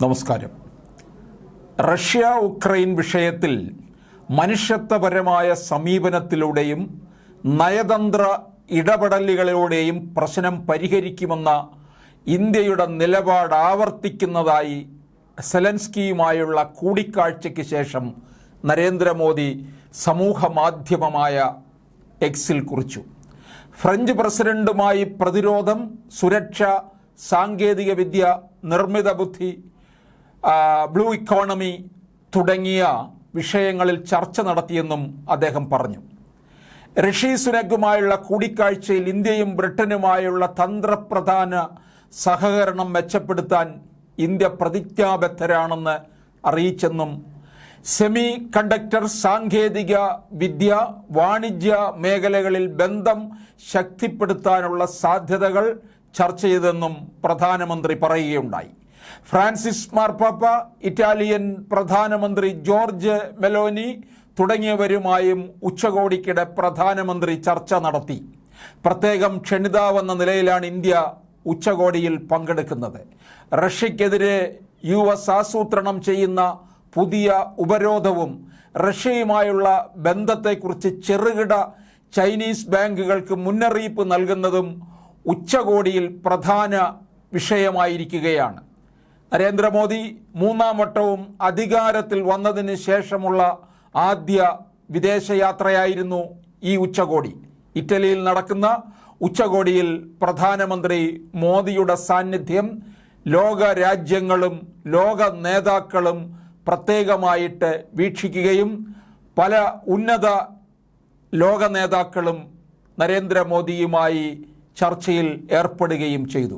നമസ്കാരം. Russia Ukraine വിഷയത്തിൽ മനുഷ്യത്വപരമായ സമീപനത്തിലൂടെയും നയതന്ത്ര ഇടപെടലുകളിലൂടെയും പ്രശ്നം പരിഹരിക്കുമെന്ന ഇന്ത്യയുടെ നിലപാട് ആവർത്തിക്കുന്നതായി സെലൻസ്കിയുമായുള്ള കൂടിക്കാഴ്ചയ്ക്ക് ശേഷം നരേന്ദ്രമോദി സമൂഹ മാധ്യമമായ എക്സിൽ കുറിച്ചു. ഫ്രഞ്ച് പ്രസിഡന്റുമായി പ്രതിരോധം, സുരക്ഷ, സാങ്കേതികവിദ്യ, നിർമ്മിത ബുദ്ധി, ബ്ലൂ ഇക്കോണമി തുടങ്ങിയ വിഷയങ്ങളിൽ ചർച്ച നടത്തിയെന്നും അദ്ദേഹം പറഞ്ഞു. ഋഷി സുനക്കുമായുള്ള കൂടിക്കാഴ്ചയിൽ ഇന്ത്യയും ബ്രിട്ടനുമായുള്ള തന്ത്രപ്രധാന സഹകരണം മെച്ചപ്പെടുത്താൻ ഇന്ത്യ പ്രതിജ്ഞാബദ്ധരാണെന്ന് അറിയിച്ചെന്നും സെമി കണ്ടക്ടർ, സാങ്കേതിക വിദ്യ, വാണിജ്യ മേഖലകളിൽ ബന്ധം ശക്തിപ്പെടുത്താനുള്ള സാധ്യതകൾ ചർച്ച ചെയ്തെന്നും പ്രധാനമന്ത്രി പറയുകയുണ്ടായി. ഫ്രാൻസിസ് മാർപ്പാപ്പ, ഇറ്റാലിയൻ പ്രധാനമന്ത്രി ജോർജ് മെലോനി തുടങ്ങിയവരുമായും ഉച്ചകോടിക്കിടെ പ്രധാനമന്ത്രി ചർച്ച നടത്തി. പ്രത്യേകം ക്ഷണിതാവെന്ന നിലയിലാണ് ഇന്ത്യ ഉച്ചകോടിയിൽ പങ്കെടുക്കുന്നത്. റഷ്യക്കെതിരെ US ആസൂത്രണം ചെയ്യുന്ന പുതിയ ഉപരോധവും റഷ്യയുമായുള്ള ബന്ധത്തെക്കുറിച്ച് ചെറുകിട ചൈനീസ് ബാങ്കുകൾക്ക് മുന്നറിയിപ്പ് നൽകുന്നതും ഉച്ചകോടിയിൽ പ്രധാന വിഷയമായിരിക്കുകയാണ്. നരേന്ദ്രമോദി മൂന്നാം വട്ടവും അധികാരത്തിൽ വന്നതിന് ശേഷമുള്ള ആദ്യ വിദേശയാത്രയായിരുന്നു ഈ ഉച്ചകോടി. ഇറ്റലിയിൽ നടക്കുന്ന ഉച്ചകോടിയിൽ പ്രധാനമന്ത്രി മോദിയുടെ സാന്നിധ്യം ലോക രാജ്യങ്ങളും ലോക നേതാക്കളും പ്രത്യേകമായിട്ട് വീക്ഷിക്കുകയും പല ഉന്നത ലോക നേതാക്കളും നരേന്ദ്രമോദിയുമായി ചർച്ചയിൽ ഏർപ്പെടുകയും ചെയ്തു.